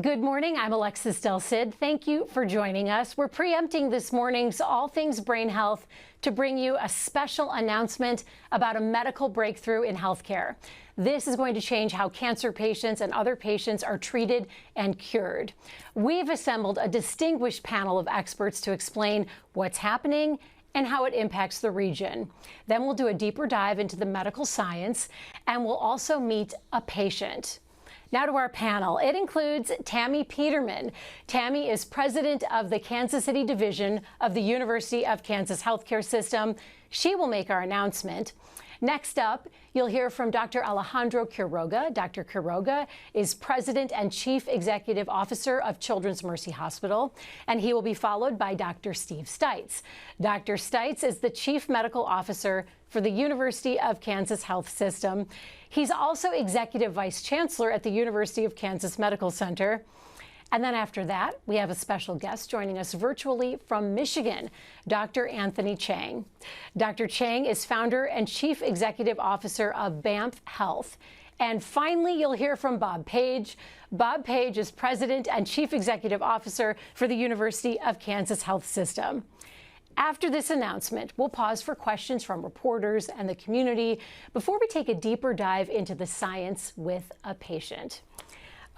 Good morning, I'm Alexis Del Cid. Thank you for joining us. We're preempting this morning's All Things Brain Health to bring you a special announcement about a medical breakthrough in healthcare. This is going to change how cancer patients and other patients are treated and cured. We've assembled a distinguished panel of experts to explain what's happening and how it impacts the region. Then we'll do a deeper dive into the medical science, and we'll also meet a patient. Now to our panel. It includes Tammy Peterman. Tammy is president of the Kansas City Division of the University of Kansas Healthcare System. She will make our announcement. Next up, you'll hear from Dr. Alejandro Quiroga. Dr. Quiroga is President and Chief Executive Officer of Children's Mercy Hospital, and he will be followed by Dr. Steve Stites. Dr. Stites is the Chief Medical Officer for the University of Kansas Health System. He's also Executive Vice Chancellor at the University of Kansas Medical Center. And then after that, we have a special guest joining us virtually from Michigan, Dr. Anthony Chang. Dr. Chang is founder and chief executive officer of BAMF Health. And finally, you'll hear from Bob Page. Bob Page is president and chief executive officer for the University of Kansas Health System. After this announcement, we'll pause for questions from reporters and the community before we take a deeper dive into the science with a patient.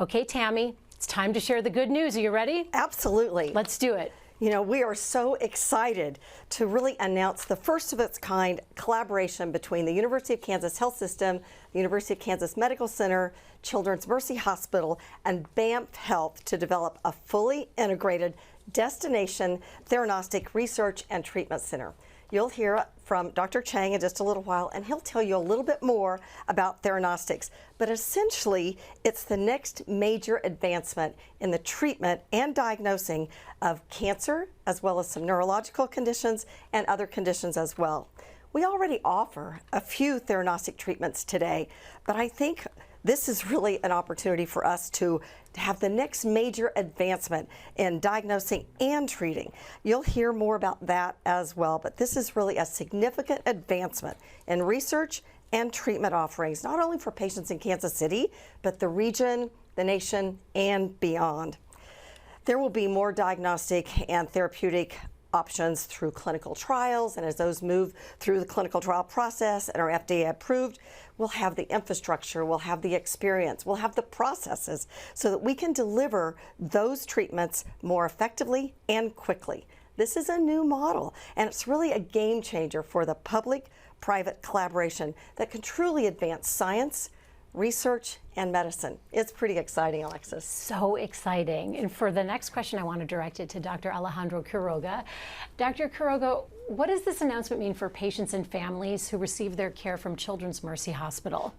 Okay, Tammy. It's time to share the good news. Are you ready? Absolutely. Let's do it. You know, we are so excited to really announce the first of its kind collaboration between the University of Kansas Health System, the University of Kansas Medical Center, Children's Mercy Hospital, and BAMF Health to develop a fully integrated destination theranostic research and treatment center. You'll hear from Dr. Chang in just a little while, and he'll tell you a little bit more about theranostics. But essentially, it's the next major advancement in the treatment and diagnosing of cancer, as well as some neurological conditions and other conditions as well. We already offer a few theranostic treatments today, but I think this is really an opportunity for us to have the next major advancement in diagnosing and treating. You'll hear more about that as well, but this is really a significant advancement in research and treatment offerings, not only for patients in Kansas City, but the region, the nation, and beyond. There will be more diagnostic and therapeutic options through clinical trials, and as those move through the clinical trial process and are FDA approved, we'll have the infrastructure, we'll have the experience, we'll have the processes so that we can deliver those treatments more effectively and quickly. This is a new model, and it's really a game changer for the public-private collaboration that can truly advance science, research, and medicine. It's pretty exciting, Alexis. So exciting. And for the next question, I want to direct it to Dr. Alejandro Quiroga. Dr. Quiroga, what does this announcement mean for patients and families who receive their care from Children's Mercy Hospital?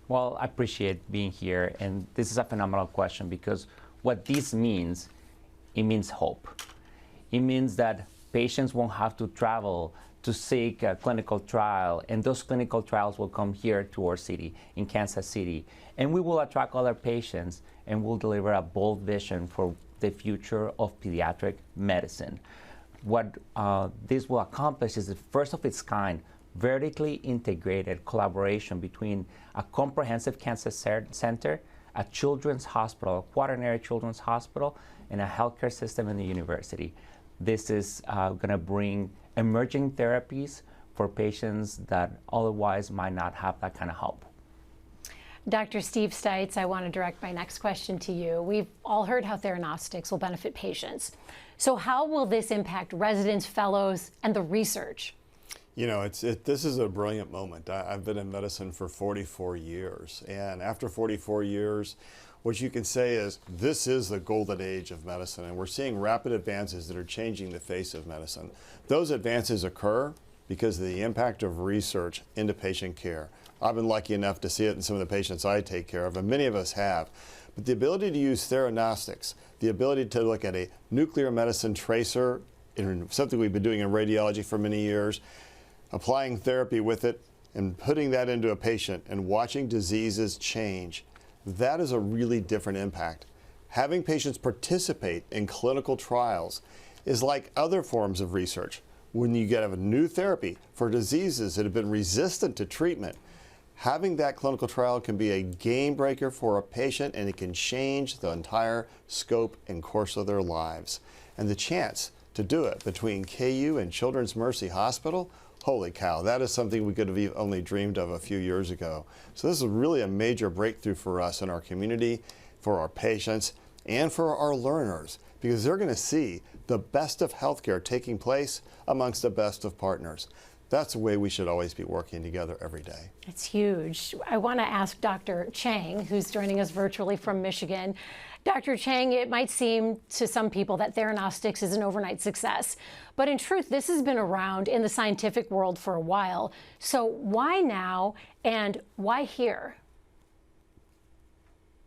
Well, I appreciate being here, and this is a phenomenal question because what this means, it means hope. It means that patients won't have to travel to seek a clinical trial, and those clinical trials will come here to our city, in Kansas City, and we will attract other patients and we'll deliver a bold vision for the future of pediatric medicine. What this will accomplish is the first of its kind, vertically integrated collaboration between a comprehensive cancer center, a children's hospital, a quaternary children's hospital, and a healthcare system in the university. This is going to bring emerging therapies for patients that otherwise might not have that kind of help. Dr. Steve Stites, I want to direct my next question to you. We've all heard how theranostics will benefit patients. So how will this impact residents, fellows, and the research? You know, this is a brilliant moment. I've been in medicine for 44 years, and after 44 years, what you can say is this is the golden age of medicine, and we're seeing rapid advances that are changing the face of medicine. Those advances occur because of the impact of research into patient care. I've been lucky enough to see it in some of the patients I take care of, and many of us have. But the ability to use theranostics, the ability to look at a nuclear medicine tracer, something we've been doing in radiology for many years, applying therapy with it, and putting that into a patient and watching diseases change, that is a really different impact. Having patients participate in clinical trials is like other forms of research. When you get a new therapy for diseases that have been resistant to treatment, Having that clinical trial can be a game breaker for a patient, and it can change the entire scope and course of their lives. And the chance to do it between KU and Children's Mercy Hospital, holy cow, that is something we could have only dreamed of a few years ago. So this is really a major breakthrough for us in our community, for our patients, and for our learners, because they're going to see the best of healthcare taking place amongst the best of partners. That's the way we should always be working together every day. It's huge. I want to ask Dr. Chang, who's joining us virtually from Michigan. Dr. Chang, it might seem to some people that Theranostics is an overnight success, but in truth, this has been around in the scientific world for a while. So why now and why here?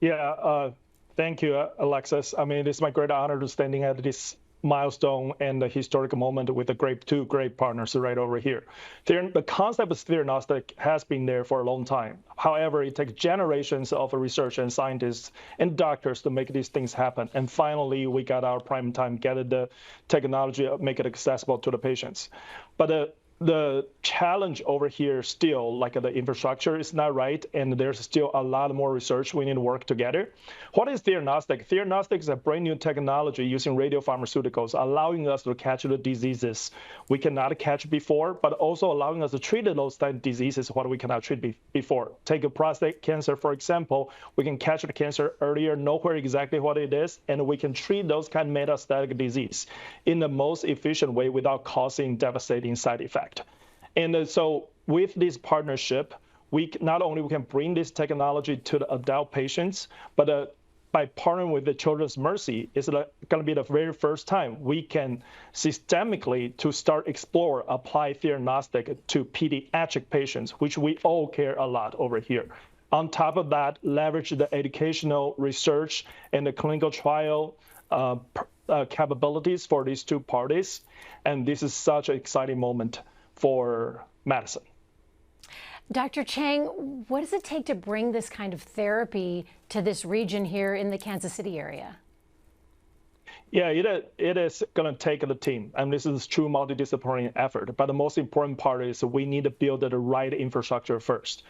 Yeah, thank you, Alexis. I mean, it's my great honor to standing at this milestone and a historic moment with two great partners right over here. The concept of Theranostics has been there for a long time. However, it takes generations of research and scientists and doctors to make these things happen. And finally, we got our prime time, get the technology, make it accessible to the patients. But the challenge over here still, like the infrastructure is not right, and there's still a lot more research we need to work together. What is Theranostics? Theranostics is a brand new technology using radiopharmaceuticals, allowing us to catch the diseases we cannot catch before, but also allowing us to treat those type of diseases what we cannot treat before. Take a prostate cancer, for example, we can catch the cancer earlier, know where exactly what it is, and we can treat those kind of metastatic disease in the most efficient way without causing devastating side effects. And so with this partnership, we not only can bring this technology to the adult patients, but by partnering with the Children's Mercy, it's going to be the very first time we can systemically to start explore, apply Theranostics to pediatric patients, which we all care a lot over here. On top of that, leverage the educational research and the clinical trial capabilities for these two parties. And this is such an exciting moment for medicine. Dr. Chang, what does it take to bring this kind of therapy to this region here in the Kansas City area? Yeah, it is going to take the team, and this is a true multidisciplinary effort. But the most important part is we need to build the right infrastructure first.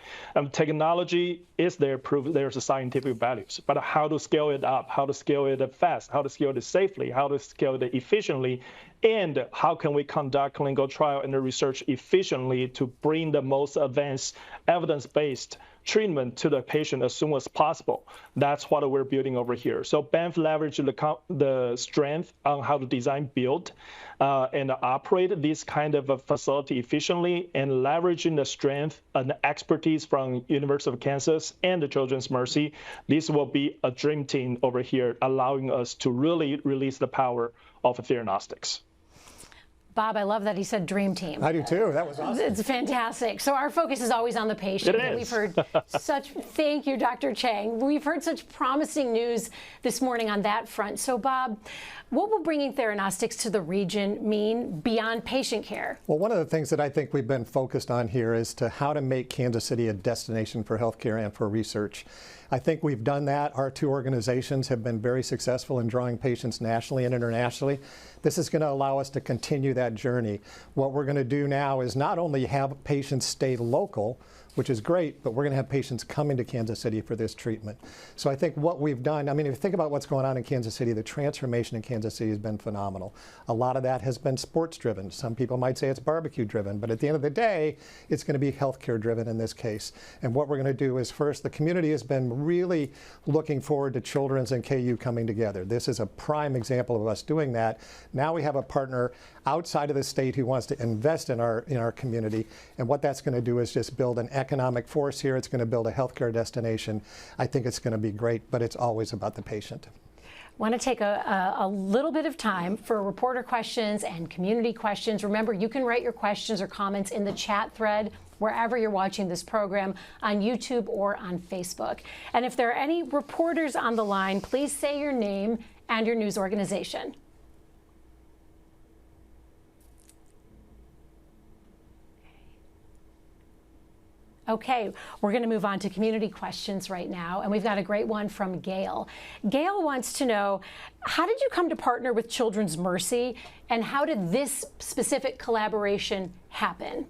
Technology is there, proof there's a scientific values, but how to scale it up, how to scale it fast, how to scale it safely, how to scale it efficiently, and how can we conduct clinical trial and research efficiently to bring the most advanced evidence-based treatment to the patient as soon as possible. That's what we're building over here. So BAMF leveraged the strength on how to design, build, and operate this kind of a facility efficiently, and leveraging the strength and expertise from University of Kansas and the Children's Mercy. This will be a dream team over here, allowing us to really release the power of Theranostics. Bob, I love that he said dream team. I do too. That was awesome. It's fantastic. So our focus is always on the patient. It is. We've heard thank you, Dr. Chang. We've heard such promising news this morning on that front. So Bob, what will bringing Theranostics to the region mean beyond patient care? Well, one of the things that I think we've been focused on here is to how to make Kansas City a destination for healthcare and for research. I think we've done that. Our two organizations have been very successful in drawing patients nationally and internationally. This is going to allow us to continue that journey. What we're going to do now is not only have patients stay local, which is great, but we're going to have patients coming to Kansas City for this treatment. So I think what we've done, I mean, if you think about what's going on in Kansas City, the transformation in Kansas City has been phenomenal. A lot of that has been sports driven. Some people might say it's barbecue driven, but at the end of the day, it's going to be healthcare driven in this case. And what we're going to do is first, the community has been really looking forward to Children's and KU coming together. This is a prime example of us doing that. Now we have a partner outside of the state who wants to invest in our community. And what that's going to do is just build an economic force here. It's going to build a healthcare destination. I think it's going to be great, but it's always about the patient. Want to take a little bit of time for reporter questions and community questions. Remember, you can write your questions or comments in the chat thread wherever you're watching this program, on YouTube or on Facebook. And if there are any reporters on the line, please say your name and your news organization. Okay, we're going to move on to community questions right now, and we've got a great one from Gail. Gail wants to know, how did you come to partner with Children's Mercy, and how did this specific collaboration happen?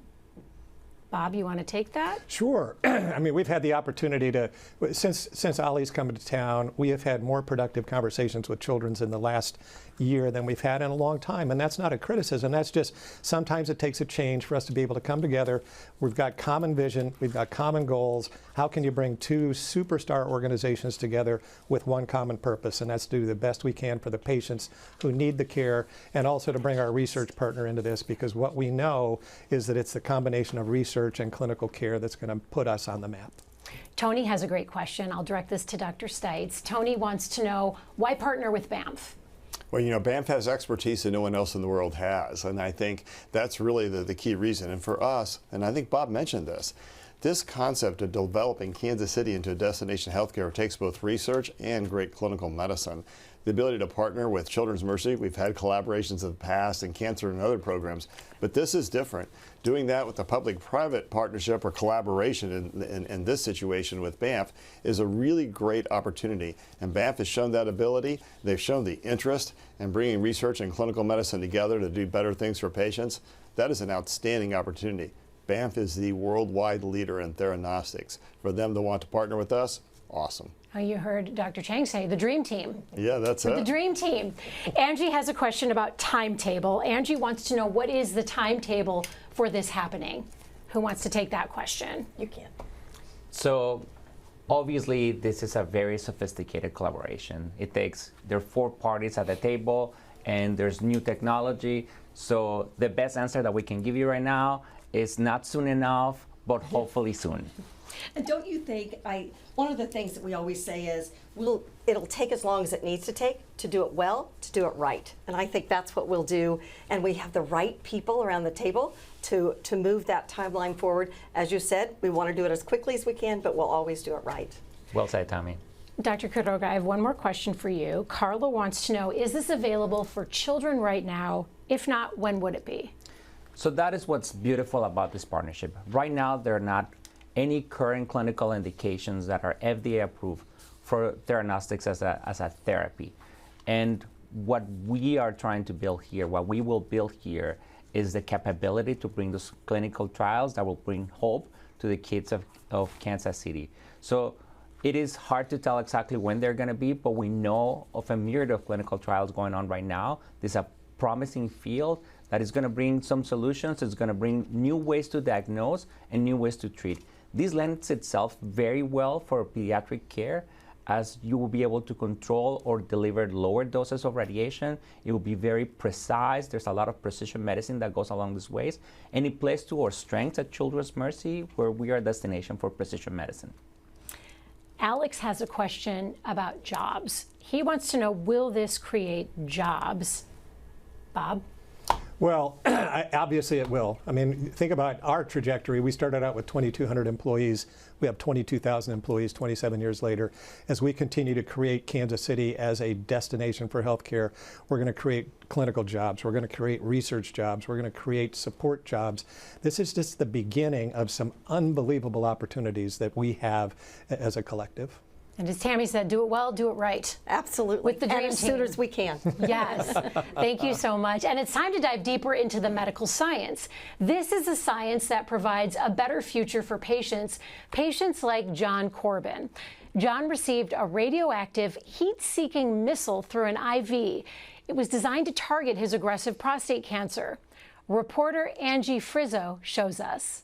Bob, you want to take that? Sure. I mean, we've had the opportunity to, since Ali's come to town, we have had more productive conversations with children in the last year than we've had in a long time. And that's not a criticism. That's just sometimes it takes a change for us to be able to come together. We've got common vision. We've got common goals. How can you bring two superstar organizations together with one common purpose? And that's to do the best we can for the patients who need the care, and also to bring our research partner into this, because what we know is that it's the combination of research and clinical care that's going to put us on the map. Tony has a great question. I'll direct this to Dr. Stites. Tony wants to know, why partner with BAMF? Well, you know, BAMF has expertise that no one else in the world has, and I think that's really the key reason. And for us, and I think Bob mentioned this concept of developing Kansas City into a destination healthcare takes both research and great clinical medicine. The ability to partner with Children's Mercy, we've had collaborations in the past in cancer and other programs, but this is different. Doing that with a public-private partnership or collaboration in this situation with BAMF is a really great opportunity. And BAMF has shown that ability. They've shown the interest in bringing research and clinical medicine together to do better things for patients. That is an outstanding opportunity. BAMF is the worldwide leader in theranostics. For them to want to partner with us, awesome. Oh, you heard Dr. Chang say the dream team. Yeah, that's it. The dream team. Angie has a question about timetable. Angie wants to know, what is the timetable for this happening? Who wants to take that question? You can. So obviously this is a very sophisticated collaboration. There are 4 parties at the table, and there's new technology. So the best answer that we can give you right now is not soon enough, but hopefully soon. And don't you think, one of the things that we always say is, it'll take as long as it needs to take to do it well, to do it right. And I think that's what we'll do. And we have the right people around the table to move that timeline forward. As you said, we want to do it as quickly as we can, but we'll always do it right. Well said, Tommy. Dr. Quiroga, I have one more question for you. Carla wants to know, is this available for children right now? If not, when would it be? So that is what's beautiful about this partnership. Right now, there are not any current clinical indications that are FDA approved for theranostics as a therapy. And what we are trying to build here, what we will build here, is the capability to bring those clinical trials that will bring hope to the kids of Kansas City. So it is hard to tell exactly when they're going to be, but we know of a myriad of clinical trials going on right now. This is a promising field that is going to bring some solutions. It's going to bring new ways to diagnose and new ways to treat. This lends itself very well for pediatric care, as you will be able to control or deliver lower doses of radiation. It will be very precise. There's a lot of precision medicine that goes along these ways. And it plays to our strengths at Children's Mercy, where we are a destination for precision medicine. Alex has a question about jobs. He wants to know, will this create jobs? Bob? Well, obviously it will. I mean, think about our trajectory. We started out with 2,200 employees. We have 22,000 employees 27 years later. As we continue to create Kansas City as a destination for healthcare, we're going to create clinical jobs. We're going to create research jobs. We're going to create support jobs. This is just the beginning of some unbelievable opportunities that we have as a collective. And as Tammy said, do it well, do it right. Absolutely. With the dream and as team. soon as we can. Yes. Thank you so much. And it's time to dive deeper into the medical science. This is a science that provides a better future for patients like John Corbin. John received a radioactive heat-seeking missile through an IV. It was designed to target his aggressive prostate cancer. Reporter Angie Frizzo shows us.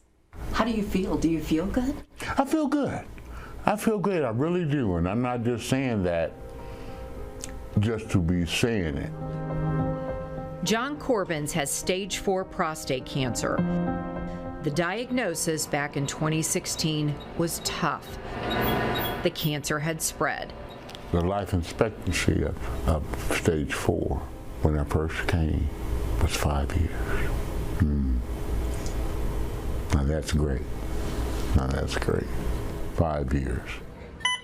How do you feel? Do you feel good? I feel good. I feel great, I really do, and I'm not just saying that just to be saying it. John Corbins has stage 4 prostate cancer. The diagnosis back in 2016 was tough. The cancer had spread. The life expectancy of stage 4 when I first came was 5 years. Now that's great. Now that's great. 5 years.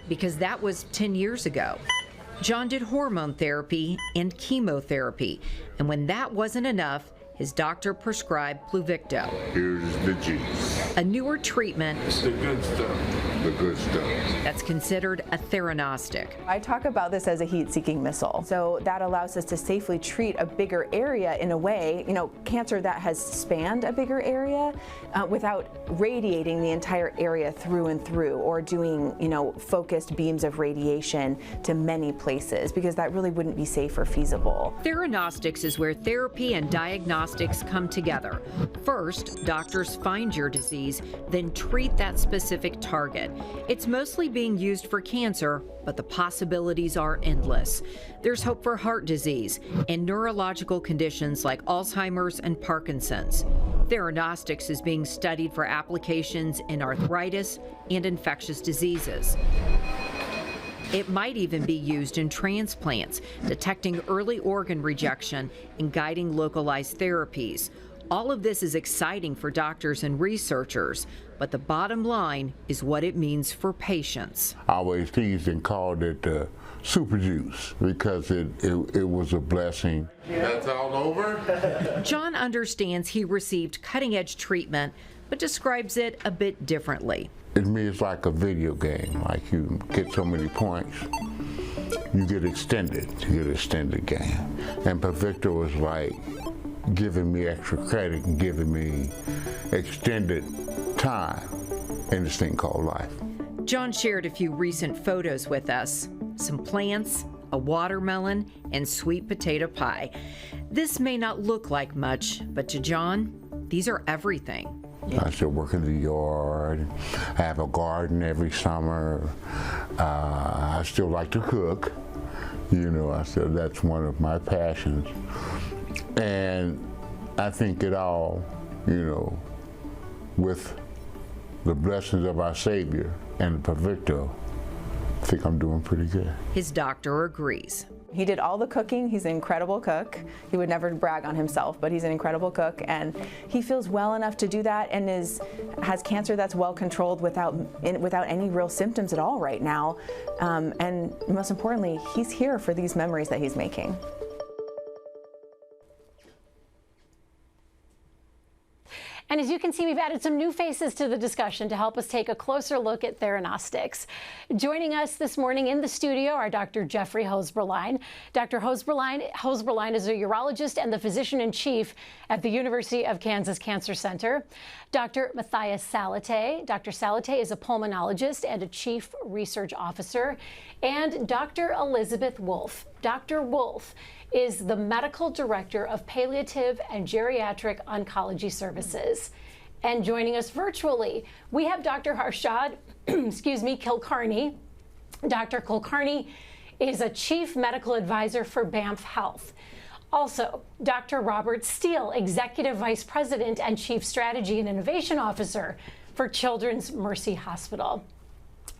Because that was 10 years ago. John did hormone therapy and chemotherapy, and when that wasn't enough, his doctor prescribed Pluvicto. Here's the juice. A newer treatment. It's the good stuff. the good stuff. That's considered a theranostic. I talk about this as a heat-seeking missile. So that allows us to safely treat a bigger area in a way, cancer that has spanned a bigger area without radiating the entire area through and through, or doing, focused beams of radiation to many places, because that really wouldn't be safe or feasible. Theranostics is where therapy and diagnostics come together. First, doctors find your disease, then treat that specific target. It's mostly being used for cancer, but the possibilities are endless. There's hope for heart disease and neurological conditions like Alzheimer's and Parkinson's. Theranostics is being studied for applications in arthritis and infectious diseases. It might even be used in transplants, detecting early organ rejection and guiding localized therapies. All of this is exciting for doctors and researchers, but the bottom line is what it means for patients. I always teased and called it super juice because it was a blessing. That's all over? John understands he received cutting-edge treatment, but describes it a bit differently. To me, it's like a video game. Like, you get so many points, you get extended game. And Pavictor was like giving me extra credit and giving me extended time in this thing called life. John shared a few recent photos with us, some plants, a watermelon, and sweet potato pie. This may not look like much, but to John, these are everything. I still work in the yard. I have a garden every summer. I still like to cook. I said that's one of my passions. And I think it all, with the blessings of our Savior and the Pavictor, I think I'm doing pretty good. His doctor agrees. He did all the cooking. He's an incredible cook. He would never brag on himself, but he's an incredible cook, and he feels well enough to do that, and has cancer that's well controlled without any real symptoms at all right now. And most importantly, he's here for these memories that he's making. And as you can see, we've added some new faces to the discussion to help us take a closer look at Theranostics. Joining us this morning in the studio are Dr. Jeffrey Hosberlein. Dr. Hosberlein is a urologist and the physician-in-chief at the University of Kansas Cancer Center. Dr. Matthias Salate. Dr. Salate is a pulmonologist and a chief research officer. And Dr. Elizabeth Wolf. Dr. Wolf is the medical director of palliative and geriatric oncology services. And joining us virtually, we have Dr. Harshad, Kulkarni. Dr. Kulkarni is a chief medical advisor for BAMF Health. Also, Dr. Robert Steele, executive vice president and chief strategy and innovation officer for Children's Mercy Hospital.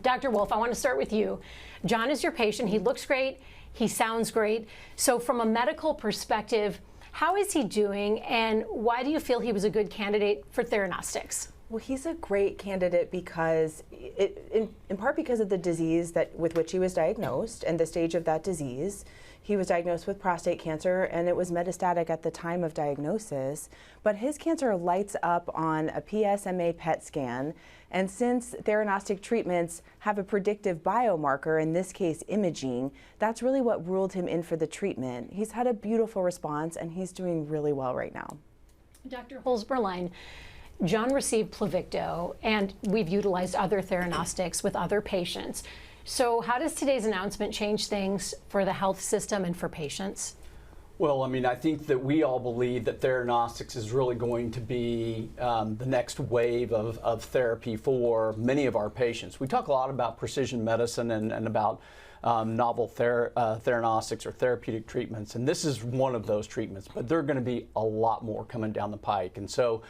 Dr. Wolf, I want to start with you. John is your patient. He looks great. He sounds great. So from a medical perspective, how is he doing, and why do you feel he was a good candidate for Theranostics? Well, he's a great candidate because, in part because of the disease with which he was diagnosed and the stage of that disease. He was diagnosed with prostate cancer, and it was metastatic at the time of diagnosis. But his cancer lights up on a PSMA PET scan, and since theranostic treatments have a predictive biomarker, in this case imaging, that's really what ruled him in for the treatment. He's had a beautiful response, and he's doing really well right now. Dr. Hosberlein, John received Pluvicto, and we've utilized other theranostics with other patients. So how does today's announcement change things for the health system and for patients? Well, I mean, I think that we all believe that Theranostics is really going to be the next wave of therapy for many of our patients. We talk a lot about precision medicine and about novel theranostics or therapeutic treatments, and this is one of those treatments, but there are going to be a lot more coming down the pike. And so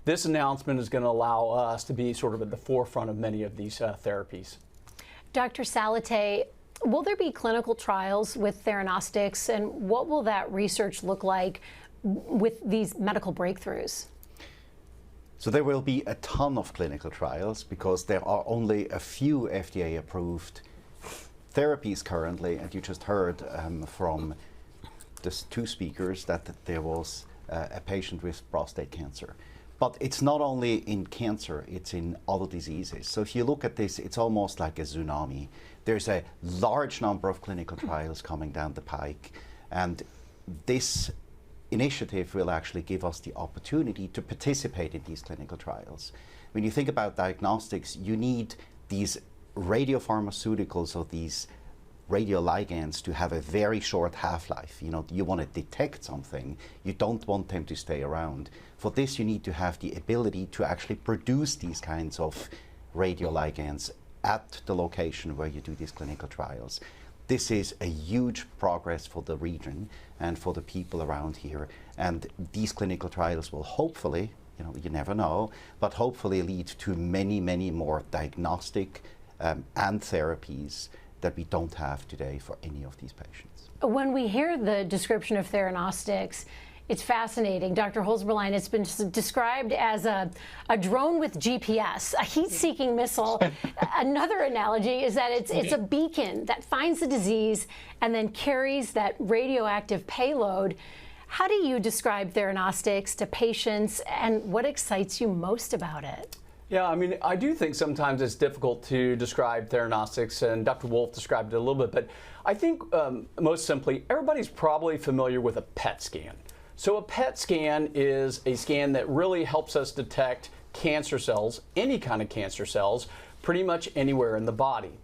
this announcement is going to allow us to be sort of at the forefront of many of these therapies. Dr. Salate, will there be clinical trials with Theranostics, and what will that research look like with these medical breakthroughs? So there will be a ton of clinical trials because there are only a few FDA-approved therapies currently, and you just heard from the two speakers that there was a patient with prostate cancer. But it's not only in cancer, it's in other diseases. So if you look at this, it's almost like a tsunami. There's a large number of clinical trials coming down the pike, and this initiative will actually give us the opportunity to participate in these clinical trials. When you think about diagnostics, you need these radiopharmaceuticals or these radioligands to have a very short half-life. You know, you want to detect something, you don't want them to stay around. For this, you need to have the ability to actually produce these kinds of radioligands at the location where you do these clinical trials. This is a huge progress for the region and for the people around here. And these clinical trials will hopefully, you know, you never know, but hopefully lead to many, many more diagnostic and therapies that we don't have today for any of these patients. When we hear the description of Theranostics, it's fascinating. Dr. Holzberlein, it's been described as a drone with GPS, a heat-seeking missile. Another analogy is that it's a beacon that finds the disease and then carries that radioactive payload. How do you describe Theranostics to patients, and what excites you most about it? Yeah, I mean, I do think sometimes it's difficult to describe Theranostics, and Dr. Wolf described it a little bit, but I think most simply, everybody's probably familiar with a PET scan. So a PET scan is a scan that really helps us detect cancer cells, any kind of cancer cells, pretty much anywhere in the body.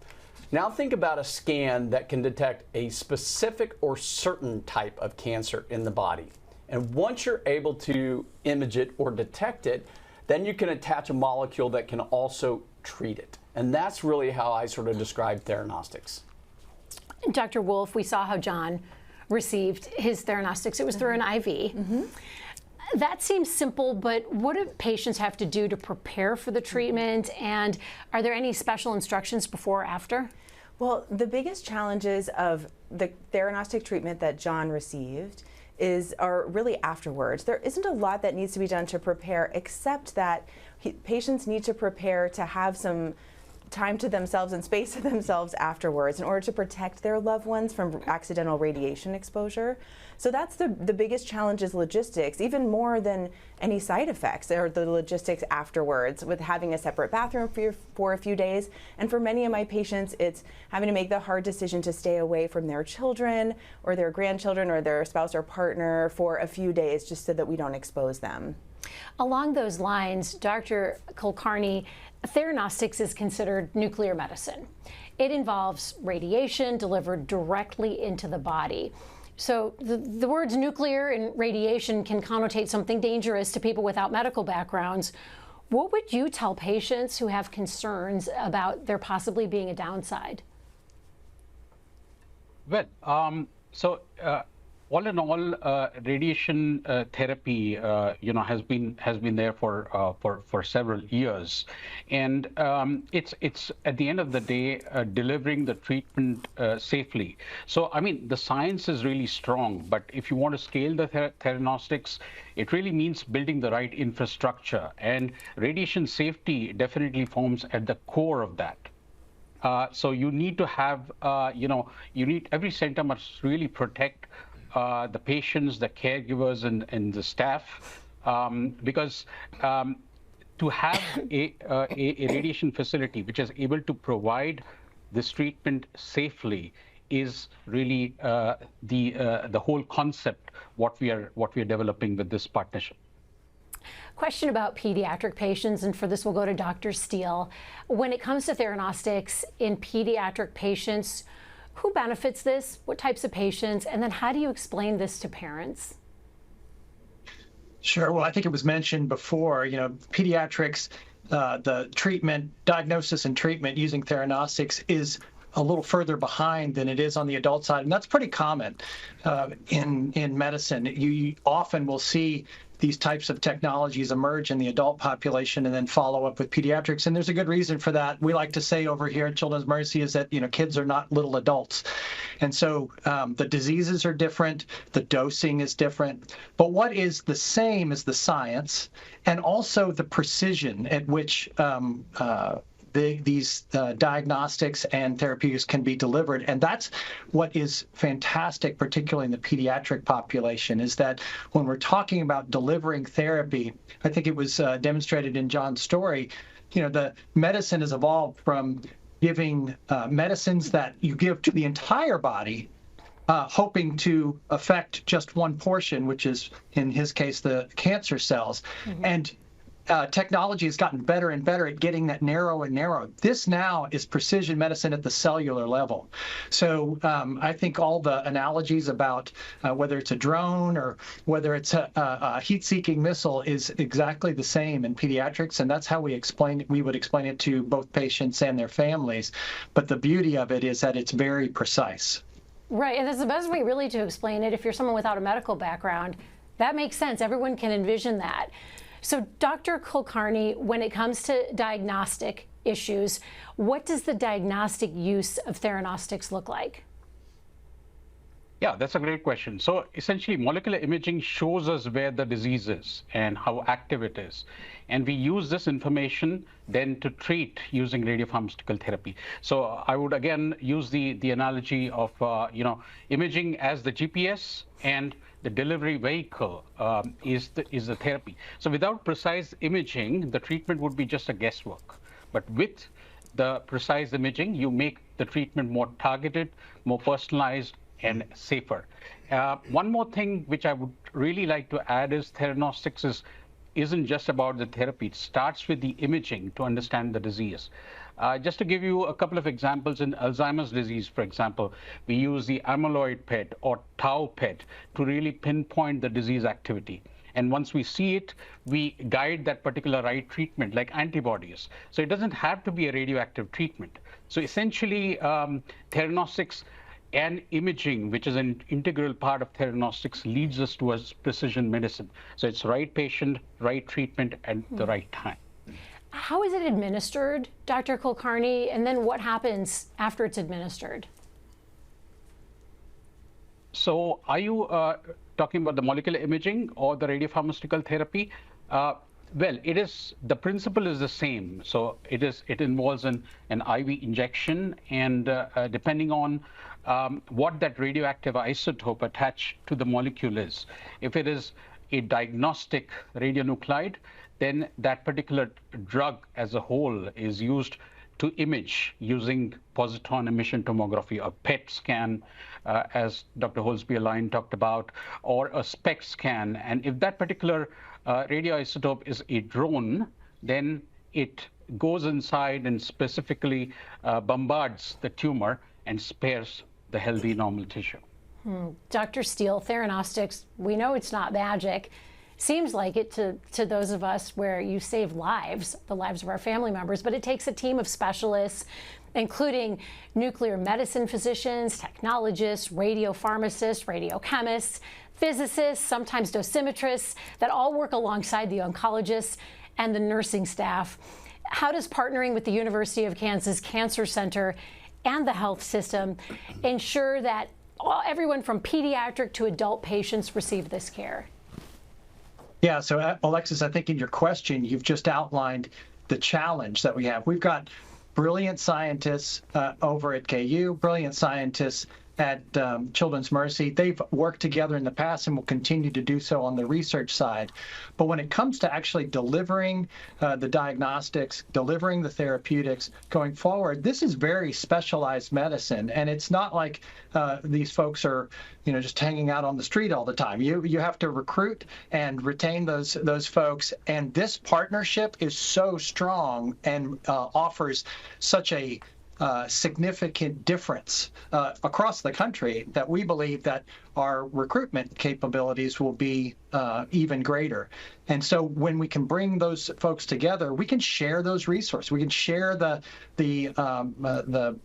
Now think about a scan that can detect a specific or certain type of cancer in the body. And once you're able to image it or detect it, then you can attach a molecule that can also treat it. And that's really how I sort of describe Theranostics. Dr. Wolf, we saw how John received his Theranostics. It was through an IV. That seems simple, but what do patients have to do to prepare for the treatment? And are there any special instructions before or after? Well, the biggest challenges of the theranostic treatment that John received are really afterwards. There isn't a lot that needs to be done to prepare, except that patients need to prepare to have some time to themselves and space to themselves afterwards in order to protect their loved ones from accidental radiation exposure. So that's the biggest challenge, is logistics, even more than any side effects, or the logistics afterwards with having a separate bathroom for a few days. And for many of my patients, it's having to make the hard decision to stay away from their children or their grandchildren or their spouse or partner for a few days just so that we don't expose them. Along those lines, Dr. Kulkarni, Theranostics is considered nuclear medicine. It involves radiation delivered directly into the body. So the words nuclear and radiation can connotate something dangerous to people without medical backgrounds. What would you tell patients who have concerns about there possibly being a downside? Well, all in all, radiation therapy, has been there for several years, and it's at the end of the day delivering the treatment safely. So I mean, the science is really strong, but if you want to scale the Theranostics, it really means building the right infrastructure, and radiation safety definitely forms at the core of that. So you need to have, every center must really protect the patients, the caregivers, and the staff, because to have a radiation facility which is able to provide this treatment safely is really the whole concept what we are developing with this partnership. Question about pediatric patients, and for this we'll go to Dr. Steele. When it comes to Theranostics in pediatric patients, who benefits this? What types of patients? And then how do you explain this to parents? Sure. Well, I think it was mentioned before, pediatrics, the treatment, diagnosis and treatment using Theranostics is a little further behind than it is on the adult side. And that's pretty common in medicine. You often will see these types of technologies emerge in the adult population and then follow up with pediatrics. And there's a good reason for that. We like to say over here at Children's Mercy is that, kids are not little adults. And so the diseases are different, the dosing is different, but what is the same is the science and also the precision at which these diagnostics and therapeutics can be delivered. And that's what is fantastic, particularly in the pediatric population, is that when we're talking about delivering therapy, I think it was demonstrated in John's story, the medicine has evolved from giving medicines that you give to the entire body, hoping to affect just one portion, which is, in his case, the cancer cells. Mm-hmm. And technology has gotten better and better at getting that narrow and narrow. This now is precision medicine at the cellular level. So I think all the analogies about whether it's a drone or whether it's a heat-seeking missile is exactly the same in pediatrics, and that's how we would explain it to both patients and their families. But the beauty of it is that it's very precise. Right, and that's the best way really to explain it. If you're someone without a medical background, that makes sense. Everyone can envision that. So Dr. Kulkarni, when it comes to diagnostic issues, what does the diagnostic use of theranostics look like? Yeah, that's a great question. So essentially, molecular imaging shows us where the disease is and how active it is. And we use this information then to treat using radiopharmaceutical therapy. So I would again use the analogy of imaging as the GPS, and the delivery vehicle is the therapy. So without precise imaging, the treatment would be just a guesswork. But with the precise imaging, you make the treatment more targeted, more personalized, and safer. One more thing which I would really like to add is Theranostics isn't just about the therapy. It starts with the imaging to understand the disease. Just to give you a couple of examples, in Alzheimer's disease, for example, we use the amyloid PET or tau PET to really pinpoint the disease activity. And once we see it, we guide that particular right treatment, like antibodies. So it doesn't have to be a radioactive treatment. So essentially, Theranostics and imaging, which is an integral part of Theranostics, leads us towards precision medicine. So it's right patient, right treatment, at the right time. How is it administered, Dr. Kulkarni, and then what happens after it's administered? So are you talking about the molecular imaging or the radiopharmaceutical therapy? Well, the principle is the same. So it involves an IV injection, and depending on what that radioactive isotope attached to the molecule is. If it is a diagnostic radionuclide, then that particular drug as a whole is used to image using positron emission tomography, a PET scan, as Dr. Holsby-Align talked about, or a SPECT scan. And if that particular radioisotope is a drone, then it goes inside and specifically bombards the tumor and spares the healthy normal tissue. Dr. Steele, Theranostics, we know it's not magic. Seems like it to those of us where you save lives, the lives of our family members, but it takes a team of specialists, including nuclear medicine physicians, technologists, radiopharmacists, radiochemists, physicists, sometimes dosimetrists, that all work alongside the oncologists and the nursing staff. How does partnering with the University of Kansas Cancer Center and the health system ensure that everyone from pediatric to adult patients receive this care? Yeah, so Alexis, I think in your question, you've just outlined the challenge that we have. We've got brilliant scientists over at KU, brilliant scientists at Children's Mercy. They've worked together in the past and will continue to do so on the research side. But when it comes to actually delivering the diagnostics, delivering the therapeutics going forward, this is very specialized medicine. And it's not like these folks are, just hanging out on the street all the time. You have to recruit and retain those folks. And this partnership is so strong and offers such a significant difference across the country that we believe that our recruitment capabilities will be even greater. And so when we can bring those folks together, we can share those resources. We can share the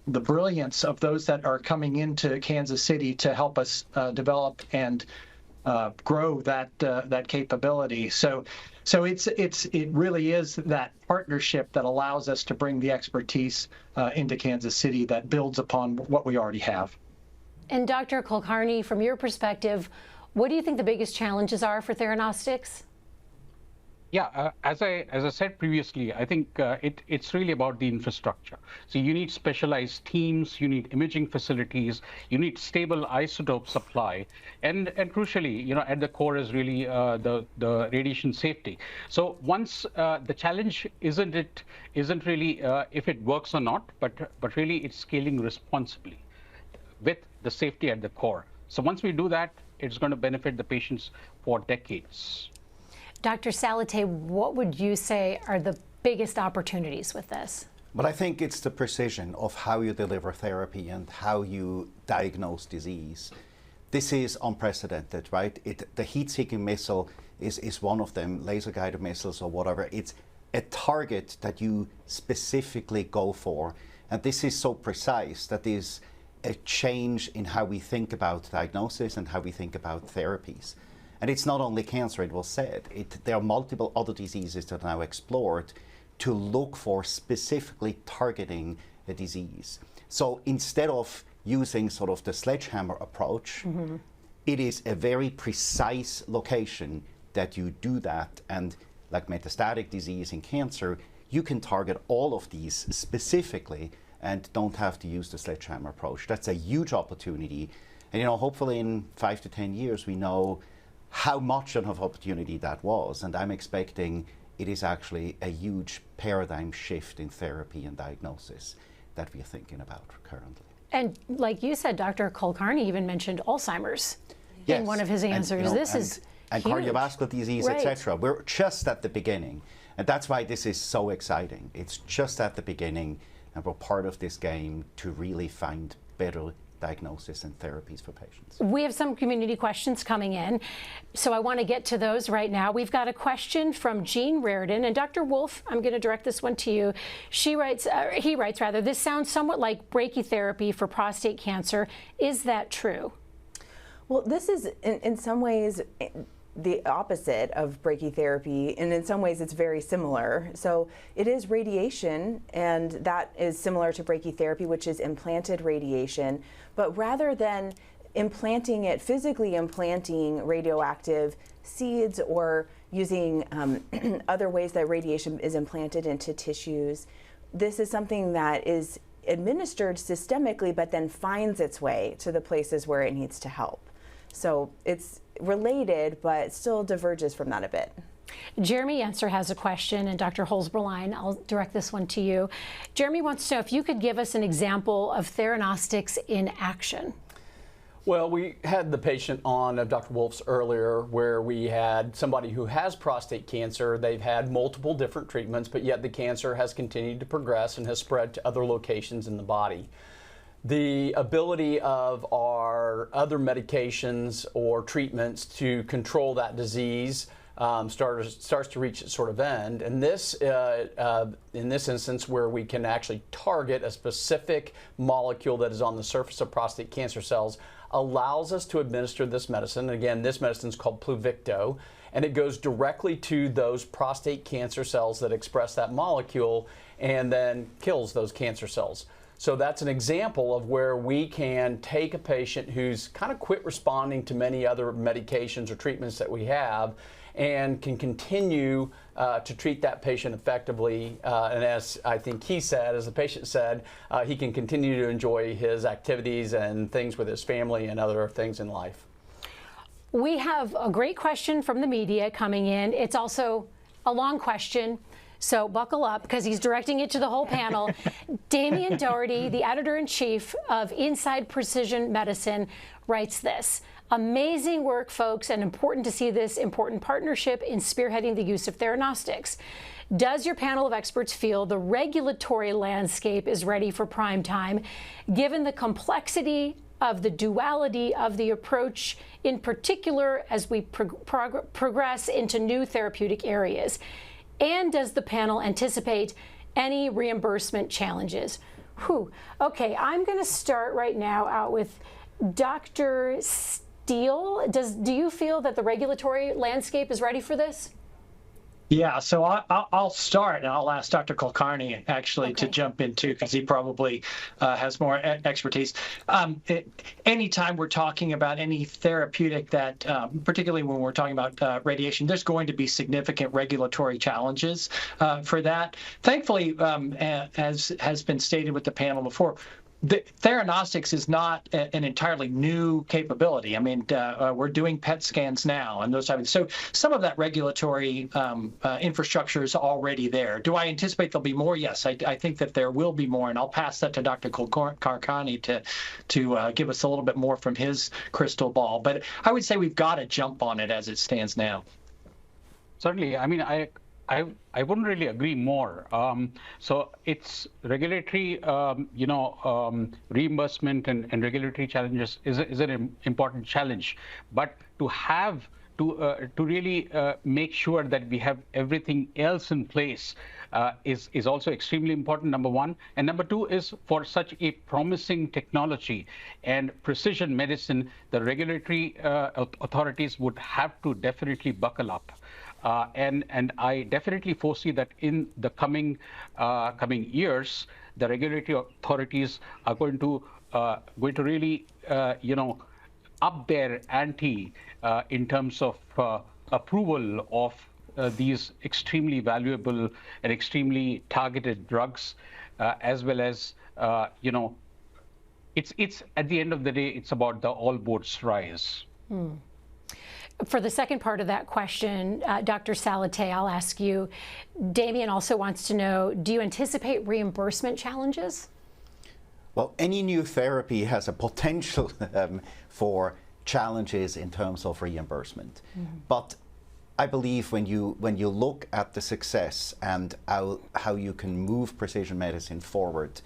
brilliance of those that are coming into Kansas City to help us develop and grow that capability. So it really is that partnership that allows us to bring the expertise into Kansas City that builds upon what we already have. And Dr. Kulkarni, from your perspective, what do you think the biggest challenges are for Theranostics? Yeah, as I said previously, I think it's really about the infrastructure. So you need specialized teams, you need imaging facilities, you need stable isotope supply, and crucially, at the core is really the radiation safety. So once the challenge isn't really if it works or not, but really it's scaling responsibly with the safety at the core. So once we do that, it's going to benefit the patients for decades. Dr. Salate, what would you say are the biggest opportunities with this? Well, I think it's the precision of how you deliver therapy and how you diagnose disease. This is unprecedented, right? The heat-seeking missile is one of them, laser-guided missiles or whatever. It's a target that you specifically go for. And this is so precise that there's a change in how we think about diagnosis and how we think about therapies. And it's not only cancer, it was said. There are multiple other diseases that are now explored to look for specifically targeting a disease. So instead of using sort of the sledgehammer approach, it is a very precise location that you do that. And like metastatic disease in cancer, you can target all of these specifically and don't have to use the sledgehammer approach. That's a huge opportunity. And hopefully in 5 to 10 years, we know how much of an opportunity that was. And I'm expecting it is actually a huge paradigm shift in therapy and diagnosis that we're thinking about currently. And like you said, Dr. Kulkarni even mentioned Alzheimer's in one of his answers. And cardiovascular disease, etc. We're just at the beginning. And that's why this is so exciting. It's just at the beginning, and we're part of this game to really find better diagnosis and therapies for patients. We have some community questions coming in, so I want to get to those right now. We've got a question from Jean Reardon, and Dr. Wolf, I'm going to direct this one to you. He writes, this sounds somewhat like brachytherapy for prostate cancer. Is that true? Well, this is in some ways the opposite of brachytherapy, and in some ways it's very similar. So it is radiation, and that is similar to brachytherapy, which is implanted radiation. But rather than physically implanting radioactive seeds or using other ways that radiation is implanted into tissues, this is something that is administered systemically, but then finds its way to the places where it needs to help. So it's related, but still diverges from that a bit. Jeremy Yenser has a question, and Dr. Holzberlein, I'll direct this one to you. Jeremy wants to know if you could give us an example of Theranostics in action. Well, we had the patient on of Dr. Wolf's earlier where we had somebody who has prostate cancer. They've had multiple different treatments, but yet the cancer has continued to progress and has spread to other locations in the body. The ability of our other medications or treatments to control that disease starts to reach its sort of end. And this, in this instance, where we can actually target a specific molecule that is on the surface of prostate cancer cells, allows us to administer this medicine. And again, this medicine is called Pluvicto, and it goes directly to those prostate cancer cells that express that molecule and then kills those cancer cells. So that's an example of where we can take a patient who's kind of quit responding to many other medications or treatments that we have and can continue to treat that patient effectively. And as I think he said, as the patient said, he can continue to enjoy his activities and things with his family and other things in life. We have a great question from the media coming in. It's also a long question. So buckle up, because he's directing it to the whole panel. Damian Doherty, the editor-in-chief of Inside Precision Medicine, writes this. Amazing work, folks, and important to see this important partnership in spearheading the use of Theranostics. Does your panel of experts feel the regulatory landscape is ready for prime time, given the complexity of the duality of the approach, in particular as we progress into new therapeutic areas? And does the panel anticipate any reimbursement challenges? Okay, I'm going to start right now out with Dr. Steele. Do you feel that the regulatory landscape is ready for this? Yeah, so I'll start, and I'll ask Dr. Kulkarni actually to jump in too, because he probably has more expertise. Anytime we're talking about any therapeutic that, particularly when we're talking about radiation, there's going to be significant regulatory challenges for that. Thankfully, as has been stated with the panel before, Theranostics is not an entirely new capability. I mean, we're doing PET scans now and those types of. So some of that regulatory infrastructure is already there. Do I anticipate there'll be more? Yes, I think that there will be more, and I'll pass that to Dr. Kulkarni to give us a little bit more from his crystal ball. But I would say we've got to jump on it as it stands now. Certainly. I mean, I wouldn't really agree more. So it's regulatory, reimbursement and regulatory challenges is an important challenge. But to have to really make sure that we have everything else in place is also extremely important, number one. And number two is for such a promising technology and precision medicine, the regulatory authorities would have to definitely buckle up. And I definitely foresee that in the coming years, the regulatory authorities are going to really up their ante in terms of approval of these extremely valuable and extremely targeted drugs, as well as it's at the end of the day, it's about the all boats rise. For the second part of that question, Dr. Salateh, I'll ask you. Damien also wants to know, do you anticipate reimbursement challenges? Well, any new therapy has a potential for challenges in terms of reimbursement. But I believe when you look at the success and how you can move precision medicine forward,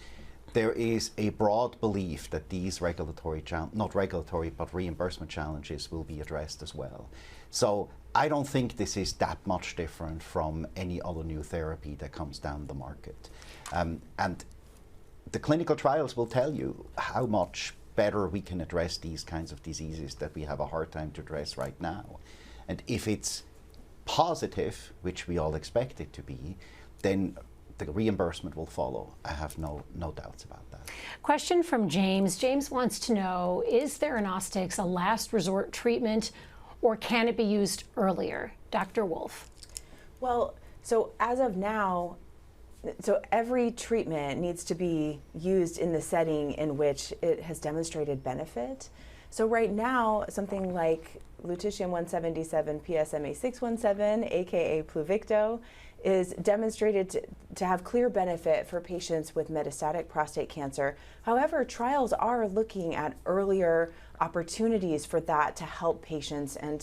there is a broad belief that these not regulatory, but reimbursement challenges will be addressed as well. So I don't think this is that much different from any other new therapy that comes down the market. And the clinical trials will tell you how much better we can address these kinds of diseases that we have a hard time to address right now. And if it's positive, which we all expect it to be, then the reimbursement will follow. I have no doubts about that. Question from James. James wants to know, is Theranostics a last resort treatment, or can it be used earlier? Dr. Wolf. Well, so as of now, so every treatment needs to be used in the setting in which it has demonstrated benefit. So right now, something like lutetium-177 PSMA-617, aka Pluvicto, is demonstrated to have clear benefit for patients with metastatic prostate cancer. However, trials are looking at earlier opportunities for that to help patients and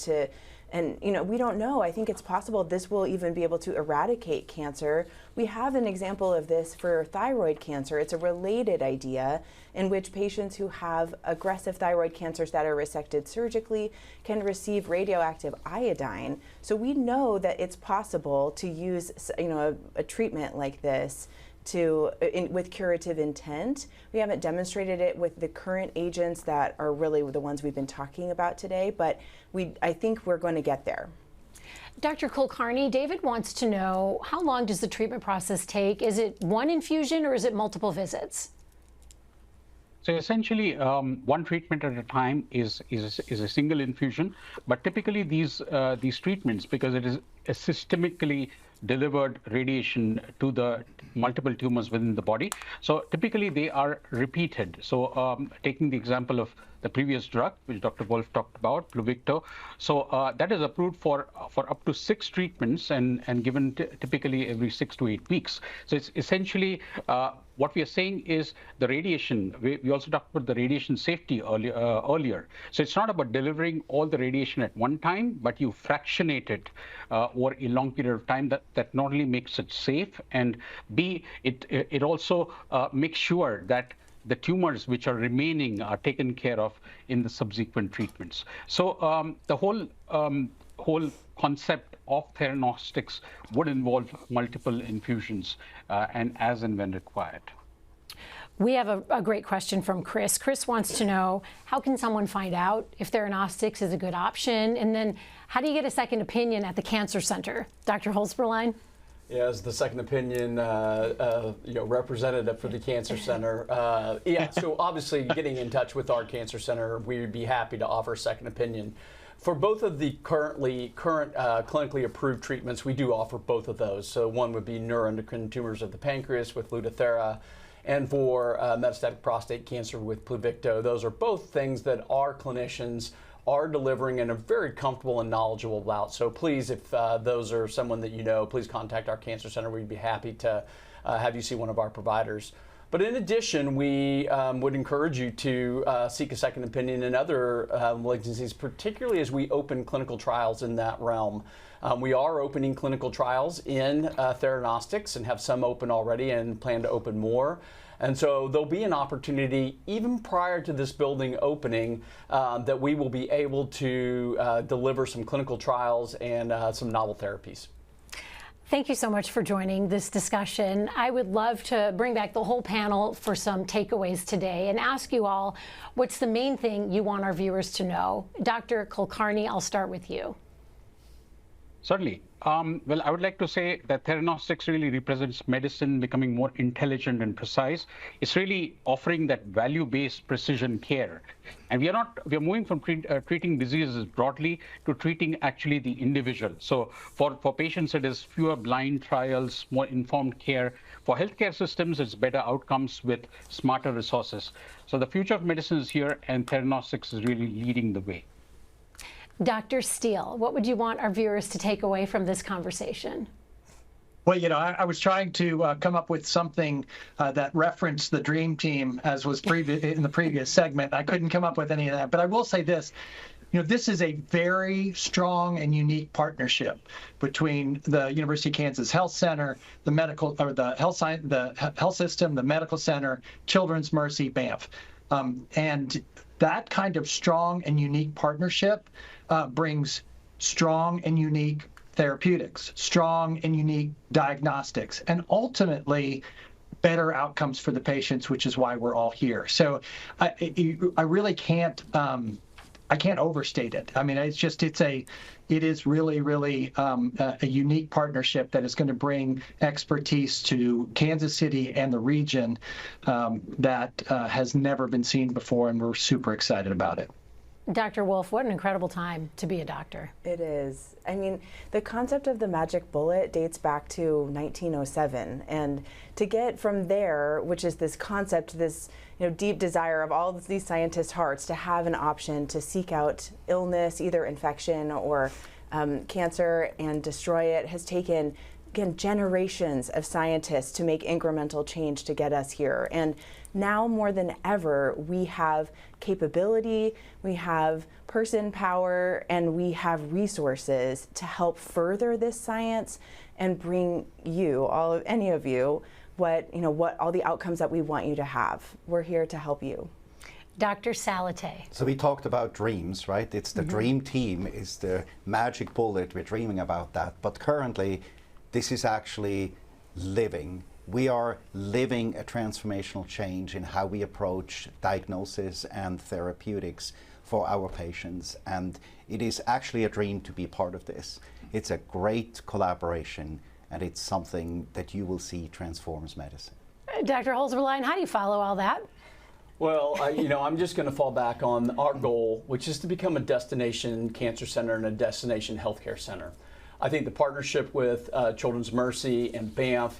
we don't know. I think it's possible this will even be able to eradicate cancer. We have an example of this for thyroid cancer. It's a related idea in which patients who have aggressive thyroid cancers that are resected surgically can receive radioactive iodine. So we know that it's possible to use a treatment like this with curative intent. We haven't demonstrated it with the current agents that are really the ones we've been talking about today, but I think we're going to get there. Dr. Kulkarni, David wants to know, how long does the treatment process take? Is it one infusion or is it multiple visits? So essentially, one treatment at a time is a single infusion, but typically these treatments, because it is a systemically delivered radiation to the multiple tumors within the body, so typically they are repeated. So taking the example of the previous drug, which Dr. Wolf talked about, Pluvicto, so that is approved for up to 6 treatments and given typically every 6 to 8 weeks. So it's essentially what we are saying is the radiation. We also talked about the radiation safety earlier. So it's not about delivering all the radiation at one time, but you fractionate it over a long period of time. That not only makes it safe, and B, it also makes sure that the tumors which are remaining are taken care of in the subsequent treatments. So the whole concept of Theranostics would involve multiple infusions and when required. We have a great question from Chris. Chris wants to know, how can someone find out if Theranostics is a good option? And then how do you get a second opinion at the Cancer Center? Dr. Holzberlein? Yeah, as the second opinion representative for the Cancer Center, so obviously getting in touch with our Cancer Center, we'd be happy to offer a second opinion. For both of the current clinically approved treatments, we do offer both of those. So one would be neuroendocrine tumors of the pancreas with Lutathera, and for metastatic prostate cancer with Pluvicto. Those are both things that our clinicians are delivering and are very comfortable and knowledgeable about. So please, if those are someone that you know, please contact our Cancer Center. We'd be happy to have you see one of our providers. But in addition, we would encourage you to seek a second opinion in other malignancies, particularly as we open clinical trials in that realm. We are opening clinical trials in Theranostics and have some open already and plan to open more. And so there'll be an opportunity, even prior to this building opening, that we will be able to deliver some clinical trials and some novel therapies. Thank you so much for joining this discussion. I would love to bring back the whole panel for some takeaways today and ask you all, what's the main thing you want our viewers to know? Dr. Kulkarni, I'll start with you. Certainly. Well, I would like to say that Theranostics really represents medicine becoming more intelligent and precise. It's really offering that value-based precision care. And we are moving from treating diseases broadly to treating actually the individual. So for patients, it is fewer blind trials, more informed care. For healthcare systems, it's better outcomes with smarter resources. So the future of medicine is here, and Theranostics is really leading the way. Dr. Steele, what would you want our viewers to take away from this conversation? Well, I was trying to come up with something that referenced the Dream Team, as was in the previous segment. I couldn't come up with any of that, but I will say this. This is a very strong and unique partnership between the University of Kansas Health Center, the health system, the medical center, Children's Mercy, BAMF, and that kind of strong and unique partnership brings strong and unique therapeutics, strong and unique diagnostics, and ultimately better outcomes for the patients, which is why we're all here. So I really can't overstate it. I mean, it is really a unique partnership that is going to bring expertise to Kansas City and the region that has never been seen before, and we're super excited about it. Dr. Wolf, what an incredible time to be a doctor. It is. I mean, the concept of the magic bullet dates back to 1907, and to get from there, which is this concept, this deep desire of all of these scientists' hearts to have an option to seek out illness, either infection or cancer, and destroy it, has taken, again, generations of scientists to make incremental change to get us here. And now more than ever, we have capability, we have person power, and we have resources to help further this science and bring you, any of you, what all the outcomes that we want you to have. We're here to help you. Dr. Salateh. So we talked about dreams, right? It's the Dream Team is the magic bullet. We're dreaming about that. But currently, this is actually living. We are living a transformational change in how we approach diagnosis and therapeutics for our patients. And it is actually a dream to be part of this. It's a great collaboration, and it's something that you will see transforms medicine. Dr. Holzberlein, how do you follow all that? Well, I'm just going to fall back on our goal, which is to become a destination cancer center and a destination healthcare center. I think the partnership with Children's Mercy and BAMF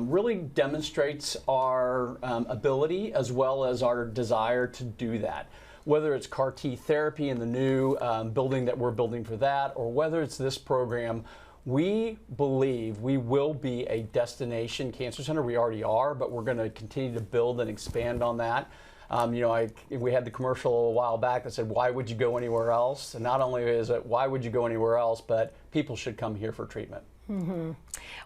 really demonstrates our ability as well as our desire to do that. Whether it's CAR T therapy in the new building that we're building for that, or whether it's this program, we believe we will be a destination cancer center. We already are, but we're going to continue to build and expand on that. We had the commercial a while back that said, why would you go anywhere else? And not only is it, why would you go anywhere else, but people should come here for treatment.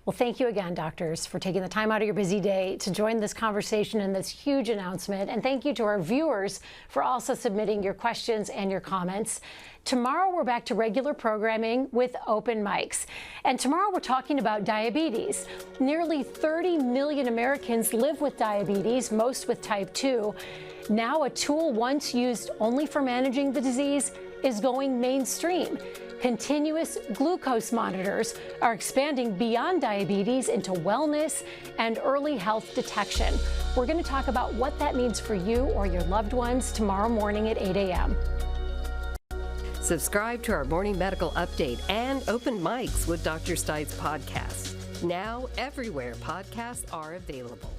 Well, thank you again, doctors, for taking the time out of your busy day to join this conversation and this huge announcement. And thank you to our viewers for also submitting your questions and your comments. Tomorrow, we're back to regular programming with open mics. And tomorrow, we're talking about diabetes. Nearly 30 million Americans live with diabetes, most with type 2. Now, a tool once used only for managing the disease is going mainstream. Continuous glucose monitors are expanding beyond diabetes into wellness and early health detection. We're going to talk about what that means for you or your loved ones tomorrow morning at 8 a.m. Subscribe to our morning medical update and Open Mics with Dr. Stites podcast. Now, everywhere podcasts are available.